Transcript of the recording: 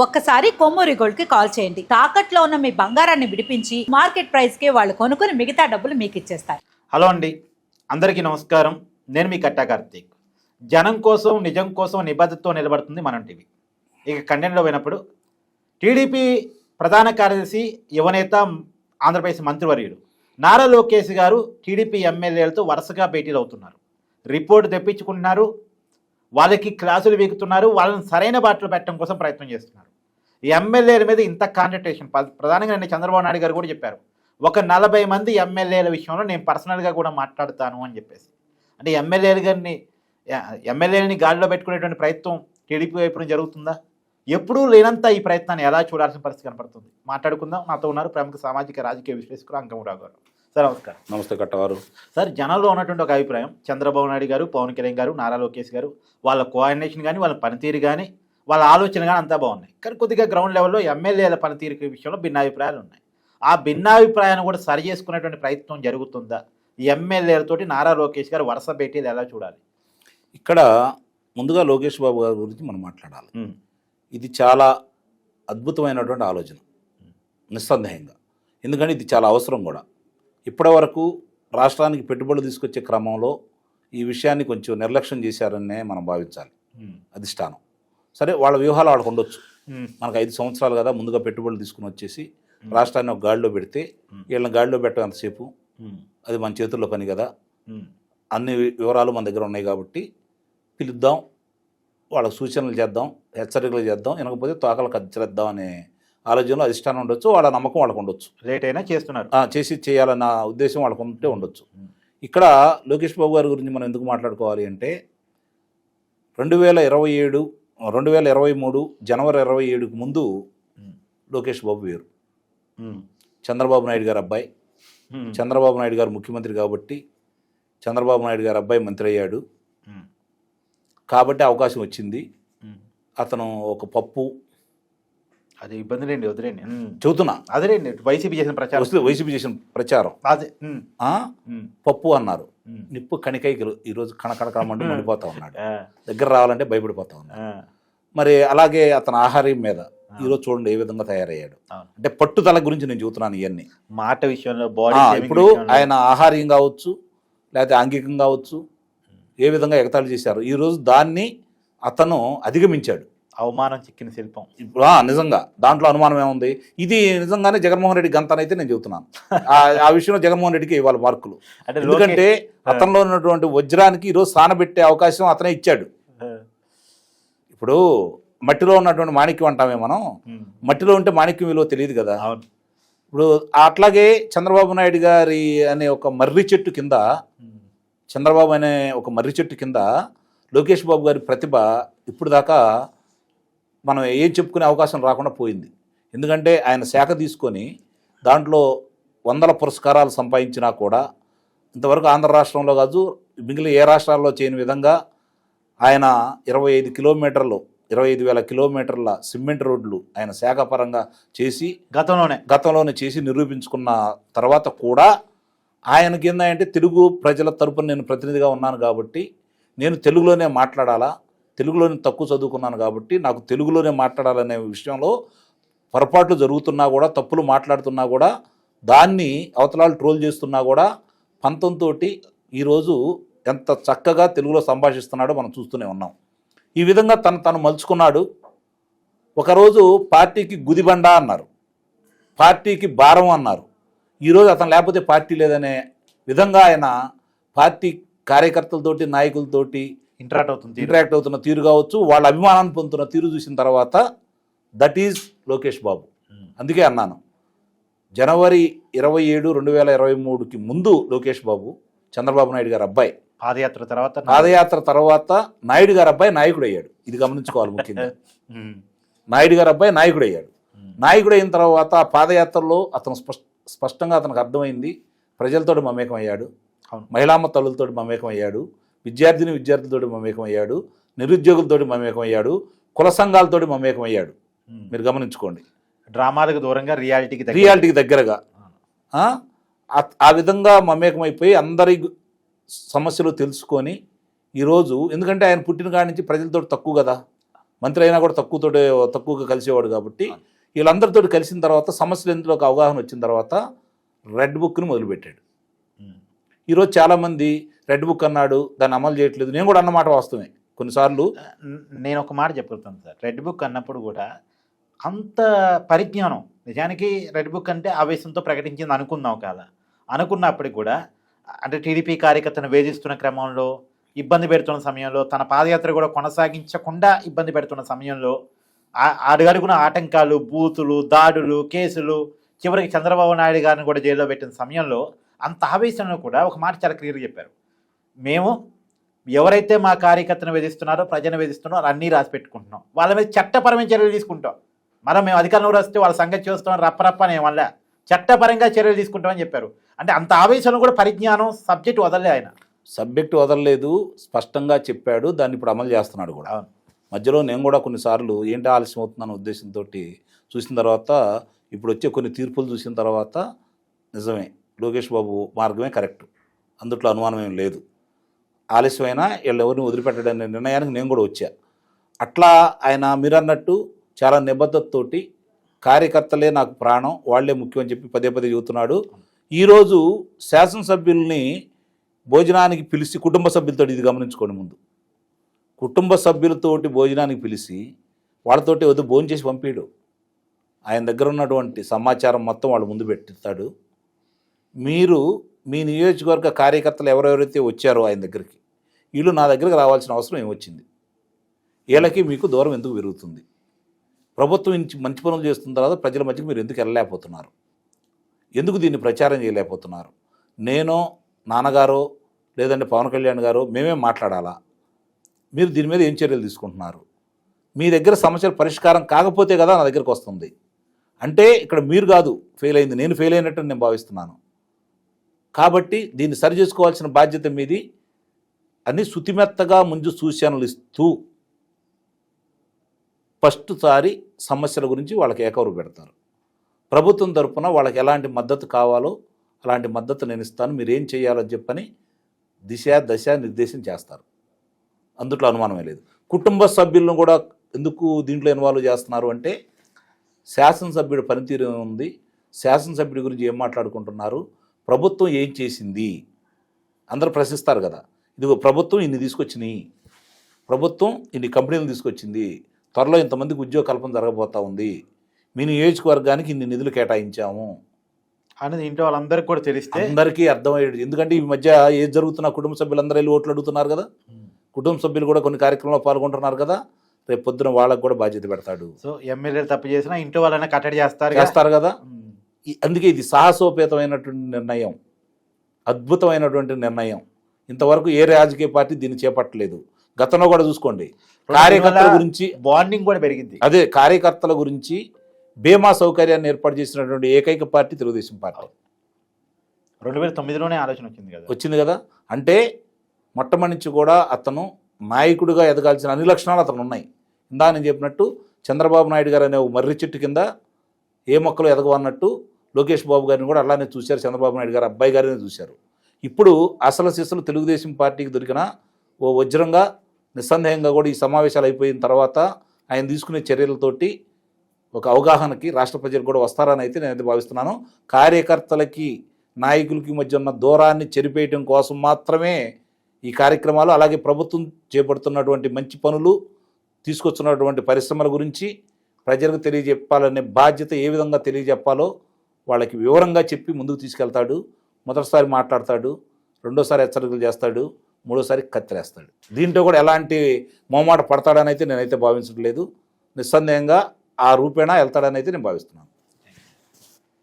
ఒక్కసారి కొమ్మూరి గోల్డ్ కి కాల్ చేయండి. తాకట్లో ఉన్న మీ బంగారాన్ని విడిపించి మార్కెట్ ప్రైస్ కి వాళ్ళు కొనుక్కుని మిగతా డబ్బులు మీకు ఇచ్చేస్తారు. హలో అండి, అందరికీ నమస్కారం. నేను మీ కట్టా కార్తీక్. జనం కోసం, నిజం కోసం నిబద్ధతతో నిలబడుతుంది మనం టీవీ. ఇక కంటెంట్లో పోయినప్పుడు టీడీపీ ప్రధాన కార్యదర్శి యువనేత ఆంధ్రప్రదేశ్ మంత్రివర్యుడు నారా లోకేష్ గారు టీడీపీ ఎమ్మెల్యేలతో వరుసగా భేటీలు అవుతున్నారు. రిపోర్ట్ తెప్పించుకుంటున్నారు, వాళ్ళకి క్లాసులు వీకుతున్నారు, వాళ్ళని సరైన బాటలో పెట్టడం కోసం ప్రయత్నం చేస్తున్నారు. ఈ ఎమ్మెల్యేల మీద ఇంత కాన్సంట్రేషన్ ప్రధానంగా నిన్న చంద్రబాబు నాయుడు గారు కూడా చెప్పారు, ఒక 40 మంది ఎమ్మెల్యేల విషయంలో నేను పర్సనల్గా కూడా మాట్లాడుతాను అని చెప్పేసి. అంటే ఎమ్మెల్యేలని గాడిలో పెట్టుకునేటువంటి ప్రయత్నం టీడీపీ వైపు నుంచి జరుగుతుందా? ఎప్పుడూ లేనంత ఈ ప్రయత్నాన్ని ఎలా చూడాల్సిన పరిస్థితి కనపడుతుంది. మాట్లాడుకుందాం. నాతో ఉన్నారు ప్రముఖ సామాజిక రాజకీయ విశ్లేషకులు అంకమరావు గారు. సార్ నమస్కారం. నమస్తే కట్టవారు. సార్, జనంలో ఉన్నటువంటి ఒక అభిప్రాయం, చంద్రబాబు నాయుడు గారు, పవన్ కళ్యాణ్ గారు, నారా లోకేష్ గారు, వాళ్ళ కోఆర్డినేషన్ కానీ, వాళ్ళ పనితీరు కానీ, వాళ్ళ ఆలోచన కానీ అంతా బాగున్నాయి. కానీ కొద్దిగా గ్రౌండ్ లెవెల్లో ఎమ్మెల్యేల పనితీరు విషయంలో భిన్నాభిప్రాయాలు ఉన్నాయి. ఆ భిన్నాభిప్రాయాన్ని కూడా సరి చేసుకునేటువంటి ప్రయత్నం జరుగుతుందా? ఈ ఎమ్మెల్యేలతోటి నారా లోకేష్ గారు వరుస భేటీలు ఎలా చూడాలి? ఇక్కడ ముందుగా లోకేష్ బాబు గారి గురించి మనం మాట్లాడాలి. ఇది చాలా అద్భుతమైనటువంటి ఆలోచన, నిస్సందేహంగా. ఎందుకంటే ఇది చాలా అవసరం కూడా. ఇప్పటి వరకు రాష్ట్రానికి పెట్టుబడులు తీసుకొచ్చే క్రమంలో ఈ విషయాన్ని కొంచెం నిర్లక్ష్యం చేశారనే మనం భావించాలి. అధిష్టానం సరే, వాళ్ళ వ్యూహాలు వాళ్ళకు ఉండొచ్చు. మనకు 5 సంవత్సరాలు కదా ముందుగా పెట్టుబడులు తీసుకుని వచ్చేసి రాష్ట్రాన్ని ఒక గాడిలో పెడితే వీళ్ళని గాడిలో పెట్టేంతసేపు అది మన చేతుల్లో పని కదా. అన్ని వివరాలు మన దగ్గర ఉన్నాయి కాబట్టి పిలుద్దాం, వాళ్ళకు సూచనలు చేద్దాం, హెచ్చరికలు చేద్దాం, వినకపోతే తోకలు కత్తిరేద్దాం అనే ఆలోచనలో అధిష్టానం ఉండొచ్చు. వాళ్ళ నమ్మకం వాళ్ళకు ఉండొచ్చు. లేట్ అయినా చేస్తున్నారు, చేయాలన్న ఉద్దేశం వాళ్ళకు ఉంటే ఉండొచ్చు. ఇక్కడ లోకేష్ బాబు గారి గురించి మనం ఎందుకు మాట్లాడుకోవాలి అంటే 2023 జనవరి 27కు ముందు లోకేష్ బాబు వేరు. చంద్రబాబు నాయుడు గారు అబ్బాయి. చంద్రబాబు నాయుడు గారు ముఖ్యమంత్రి కాబట్టి చంద్రబాబు నాయుడు గారు అబ్బాయి మంత్రి అయ్యాడు కాబట్టి అవకాశం వచ్చింది. అతను ఒక పప్పు, అది ఇబ్బంది లేండి, వదిలేండి, చెబుతున్నా అదేలేండి. వైసీపీ చేసిన ప్రచారం అదే పప్పు అన్నారు. నిప్పు కణికైకి ఈరోజు కణకణకమంటూ మండిపోతా ఉన్నాడు. దగ్గర రావాలంటే భయపడిపోతా ఉన్నాడు. మరి అలాగే అతని ఆహారం మీద ఈరోజు చూడండి ఏ విధంగా తయారయ్యాడు. అంటే పట్టుదల గురించి నేను చెబుతున్నాను. ఇవన్నీ మాట విషయంలో ఇప్పుడు ఆయన ఆహార్యం కావచ్చు, లేకపోతే ఆంగికం కావచ్చు, ఏ విధంగా ఎగతాళి చేశారు. ఈరోజు దాన్ని అతను అధిగమించాడు. అవమానం చిక్కిన శిల్పం. ఇప్పుడు నిజంగా దాంట్లో అనుమానం ఏముంది? ఇది నిజంగానే జగన్మోహన్ రెడ్డి గంతనైతే నేను చెబుతున్నాను. ఆ విషయంలో జగన్మోహన్ రెడ్డికి ఇవాళ మార్కులు. ఎందుకంటే అతనిలో ఉన్నటువంటి వజ్రానికి ఈరోజు సానబెట్టే అవకాశం అతనే ఇచ్చాడు. ఇప్పుడు మట్టిలో ఉన్నటువంటి మాణిక్యం అంటామే మనం, మట్టిలో ఉంటే మాణిక్యం విలువ తెలియదు కదా. ఇప్పుడు అట్లాగే చంద్రబాబు నాయుడు గారి అనే ఒక మర్రి చెట్టు కింద, చంద్రబాబు అనే ఒక మర్రి చెట్టు కింద లోకేష్ బాబు గారి ప్రతిభ ఇప్పుడు దాకా మనం ఏం చెప్పుకునే అవకాశం రాకుండా పోయింది. ఎందుకంటే ఆయన శాఖ తీసుకొని దాంట్లో 100 పురస్కారాలు సంపాదించినా కూడా ఇంతవరకు ఆంధ్ర రాష్ట్రంలో కాదు మిగిలిన ఏ రాష్ట్రాల్లో చేయని విధంగా ఆయన 25,000 కిలోమీటర్ల సిమెంట్ రోడ్లు ఆయన శాఖ పరంగా చేసి గతంలోనే చేసి నిరూపించుకున్న తర్వాత కూడా ఆయనకి ఏందంటే తెలుగు ప్రజల తరపున నేను ప్రతినిధిగా ఉన్నాను కాబట్టి నేను తెలుగులోనే మాట్లాడాలా, తెలుగులోనే తక్కువ చదువుకున్నాను కాబట్టి నాకు తెలుగులోనే మాట్లాడాలనే విషయంలో పొరపాట్లు జరుగుతున్నా కూడా, తప్పులు మాట్లాడుతున్నా కూడా, దాన్ని అవతలాలు ట్రోల్ చేస్తున్నా కూడా పంతంతో ఈరోజు ఎంత చక్కగా తెలుగులో సంభాషిస్తున్నాడో మనం చూస్తూనే ఉన్నాం. ఈ విధంగా తను మలుచుకున్నాడు. ఒకరోజు పార్టీకి గుదిబండ అన్నారు, పార్టీకి భారం అన్నారు. ఈరోజు అతను లేకపోతే పార్టీ లేదనే విధంగా ఆయన పార్టీ కార్యకర్తలతోటి, నాయకులతోటి ఇంటరాక్ట్ అవుతున్న తీరు కావచ్చు, వాళ్ళ అభిమానాన్ని పొందుతున్న తీరు చూసిన తర్వాత దట్ ఈజ్ లోకేష్ బాబు. అందుకే అన్నాను, జనవరి 27, 2023కి ముందు లోకేష్ బాబు చంద్రబాబు నాయుడు గారు అబ్బాయి. పాదయాత్ర తర్వాత నాయుడు గారు అబ్బాయి నాయకుడు అయ్యాడు. ఇది గమనించుకోవాలి ముఖ్యంగా. నాయుడు గారు అబ్బాయి నాయకుడు అయ్యాడు. నాయకుడు అయిన తర్వాత పాదయాత్రలో అతను స్పష్టంగా అతనికి అర్థమైంది, ప్రజలతోటి మమేకం అయ్యాడు, మహిళామ్మ తల్లులతోటి మమేకం అయ్యాడు, విద్యార్థులతోటి మమేకం అయ్యాడు, నిరుద్యోగులతోటి మమేకం అయ్యాడు, కుల సంఘాలతోటి మమేకం అయ్యాడు. మీరు గమనించుకోండి. డ్రామాలకు దూరంగా రియాలిటీకి దగ్గరగా ఆ విధంగా మమేకమైపోయి అందరి సమస్యలు తెలుసుకొని ఈరోజు, ఎందుకంటే ఆయన పుట్టిన కాడి నుంచి ప్రజలతో తక్కువ కదా, మంత్రి అయినా కూడా తక్కువగా కలిసేవాడు కాబట్టి వీళ్ళందరితో కలిసిన తర్వాత సమస్యలు ఎందులో ఒక అవగాహన వచ్చిన తర్వాత రెడ్ బుక్ని మొదలుపెట్టాడు. ఈరోజు చాలామంది రెడ్ బుక్ అన్నాడు, దాన్ని అమలు చేయట్లేదు. నేను కూడా అన్నమాట వాస్తవమే. కొన్నిసార్లు నేను ఒక మాట చెప్పుకుంటాను సార్, రెడ్ బుక్ అన్నప్పుడు కూడా అంత పరిజ్ఞానం, నిజానికి రెడ్ బుక్ అంటే ఆవేశంతో ప్రకటించింది అనుకుందాం కదా, అనుకున్నప్పటికి కూడా అంటే టీడీపీ కార్యకర్తను వేధిస్తున్న క్రమంలో, ఇబ్బంది పెడుతున్న సమయంలో, తన పాదయాత్ర కూడా కొనసాగించకుండా ఇబ్బంది పెడుతున్న సమయంలో అడుగడుగున ఆటంకాలు, బూతులు, దాడులు, కేసులు, చివరికి చంద్రబాబు నాయుడు గారిని కూడా జైల్లో పెట్టిన సమయంలో అంత ఆవేశంలో కూడా ఒక మాట చాలా క్లియర్గా చెప్పారు, మేము ఎవరైతే మా కార్యకర్తను వేధిస్తున్నారో, ప్రజలను వేధిస్తున్నారో అన్నీ రాసి పెట్టుకుంటున్నాం, వాళ్ళ మీద చట్టపరమైన చర్యలు తీసుకుంటాం, మేము అధికారంలో వస్తే వాళ్ళ సంగతి చూస్తాం రప్పరప్ప అనే వల్ల చట్టపరంగా చర్యలు తీసుకుంటామని చెప్పారు. అంటే అంత ఆవేశంలో కూడా పరిజ్ఞానం, సబ్జెక్ట్ వదలలే ఆయన. సబ్జెక్టు వదలలేదు, స్పష్టంగా చెప్పాడు, దాన్ని ఇప్పుడు అమలు చేస్తున్నాడు కూడా. మధ్యలో నేను కూడా కొన్నిసార్లు ఏంటి ఆలస్యం అవుతుందన్న ఉద్దేశంతో చూసిన తర్వాత, ఇప్పుడు వచ్చే కొన్ని తీర్పులు చూసిన తర్వాత నిజమే లోకేష్ బాబు మార్గమే కరెక్ట్, అందుట్లో అనుమానం ఏం లేదు. ఆలస్యమైనా వీళ్ళు ఎవరిని వదిలిపెట్టడనే నిర్ణయానికి నేను కూడా వచ్చా. అట్లా ఆయన మీరు అన్నట్టు చాలా నిబద్ధతతోటి కార్యకర్తలే నాకు ప్రాణం, వాళ్లే ముఖ్యం అని చెప్పి పదే పదే చెబుతున్నాడు. ఈరోజు శాసనసభ్యుల్ని భోజనానికి పిలిచి, కుటుంబ సభ్యులతో, ఇది గమనించుకోండి, ముందు కుటుంబ సభ్యులతోటి భోజనానికి పిలిచి వాళ్ళతోటి వద్దు భోజనం చేసి పంపించడు. ఆయన దగ్గర ఉన్నటువంటి సమాచారం మొత్తం వాళ్ళు ముందు పెట్టిస్తాడు. మీరు మీ నియోజకవర్గ కార్యకర్తలు ఎవరెవరైతే వచ్చారో ఆయన దగ్గరికి, వీళ్ళు నా దగ్గరికి రావాల్సిన అవసరం ఏమొచ్చింది, వీళ్ళకి మీకు దూరం ఎందుకు పెరుగుతుంది, ప్రభుత్వం మంచి పనులు చేస్తున్న తర్వాత ప్రజల మధ్యకి మీరు ఎందుకు వెళ్ళలేకపోతున్నారు, ఎందుకు దీన్ని ప్రచారం చేయలేకపోతున్నారు, నేనో నాన్నగారో లేదంటే పవన్ కళ్యాణ్ గారో మేమే మాట్లాడాలా, మీరు దీని మీద ఏం చర్యలు తీసుకుంటున్నారు, మీ దగ్గర సమస్యలు పరిష్కారం కాకపోతే కదా నా దగ్గరికి వస్తుంది అంటే ఇక్కడ మీరు కాదు ఫెయిల్ అయింది, నేను ఫెయిల్ అయినట్టు నేను భావిస్తున్నాను. కాబట్టి దీన్ని సరి చేసుకోవాల్సిన బాధ్యత మీది అని శుతిమెత్తగా ముందు సూచనలు ఇస్తూ ఫస్ట్ సారి సమస్యల గురించి వాళ్ళకి ఏకవరు పెడతారు. ప్రభుత్వం తరఫున వాళ్ళకి ఎలాంటి మద్దతు కావాలో అలాంటి మద్దతు నేను ఇస్తాను, మీరు ఏం చేయాలని చెప్పని దశ నిర్దేశం చేస్తారు. అందుట్లో అనుమానమే లేదు. కుటుంబ సభ్యులను కూడా ఎందుకు దీంట్లో ఇన్వాల్వ్ చేస్తున్నారు అంటే, శాసనసభ్యుడి పనితీరు ఉంది, శాసనసభ్యుడి గురించి ఏం మాట్లాడుకుంటున్నారు, ప్రభుత్వం ఏం చేసింది అందరూ ప్రశ్నిస్తారు కదా. ఇదిగో ప్రభుత్వం ఇన్ని తీసుకొచ్చినాయి, ప్రభుత్వం ఇన్ని కంపెనీలు తీసుకొచ్చింది, త్వరలో ఇంతమందికి ఉద్యోగ కల్పన జరగబోతూ ఉంది, మీ నియోజకవర్గానికి ఇన్ని నిధులు కేటాయించాము అనేది ఇంట్లో వాళ్ళందరికీ కూడా తెలిస్తే అందరికీ అర్థమయ్యేది. ఎందుకంటే ఈ మధ్య ఏది జరుగుతున్నా కుటుంబ సభ్యులందరూ వెళ్ళి ఓట్లు అడుగుతున్నారు కదా, కుటుంబ సభ్యులు కూడా కొన్ని కార్యక్రమాల్లో పాల్గొంటున్నారు కదా, రేపు పొద్దున వాళ్ళకు కూడా బాధ్యత పెడతాడు. సో ఎమ్మెల్యేలు తప్పు చేసినా ఇంట్లో వాళ్ళైనా కట్టడి చేస్తారు కదా. అందుకే ఇది సాహసోపేతమైనటువంటి నిర్ణయం, అద్భుతమైనటువంటి నిర్ణయం. ఇంతవరకు ఏ రాజకీయ పార్టీ దీన్ని చేపట్టలేదు. గతంలో కూడా చూసుకోండి, కార్యకర్తల గురించి బాండింగ్ కూడా పెరిగింది. అదే కార్యకర్తల గురించి బీమా సౌకర్యాన్ని ఏర్పాటు చేసినటువంటి ఏకైక పార్టీ తెలుగుదేశం పార్టీ. 2009లోనే ఆలోచన వచ్చింది కదా. అంటే మొట్టమొదటి నుంచి కూడా అతను నాయకుడిగా ఎదగాల్సిన అన్ని లక్షణాలు అతను ఉన్నాయి. ఇందా నేను చెప్పినట్టు చంద్రబాబు నాయుడు గారు అనే మర్రి చెట్టు కింద ఏ మొక్కలు ఎదగవన్నట్టు లోకేష్ బాబు గారిని కూడా అలానే చూశారు, చంద్రబాబు నాయుడు గారు అబ్బాయి గారిని చూశారు. ఇప్పుడు అసలు సిసలు తెలుగుదేశం పార్టీకి దొరికిన ఓ వజ్రంగా నిస్సందేహంగా కూడా ఈ సమావేశాలు అయిపోయిన తర్వాత ఆయన తీసుకునే చర్యలతోటి ఒక అవగాహనకి రాష్ట్ర ప్రజలు కూడా వస్తారని అయితే నేనైతే భావిస్తున్నాను. కార్యకర్తలకి నాయకులకి మధ్య ఉన్న దూరాన్ని చెరిపేయటం కోసం మాత్రమే ఈ కార్యక్రమాలు, అలాగే ప్రభుత్వం చేపడుతున్నటువంటి మంచి పనులు, తీసుకొస్తున్నటువంటి పరిశ్రమల గురించి ప్రజలకు తెలియజెప్పాలనే బాధ్యత ఏ విధంగా తెలియజెప్పాలో వాళ్ళకి వివరంగా చెప్పి ముందుకు తీసుకెళ్తాడు. మొదటిసారి మాట్లాడతాడు, రెండోసారి హెచ్చరికలు చేస్తాడు, మూడోసారి కత్తిరేస్తాడు. దీంట్లో కూడా ఎలాంటి మొహమాట పడతాడని అయితే నేనైతే భావించట్లేదు. నిస్సందేహంగా ఆ రూపేణా వెళ్తాడని అయితే నేను భావిస్తున్నాను.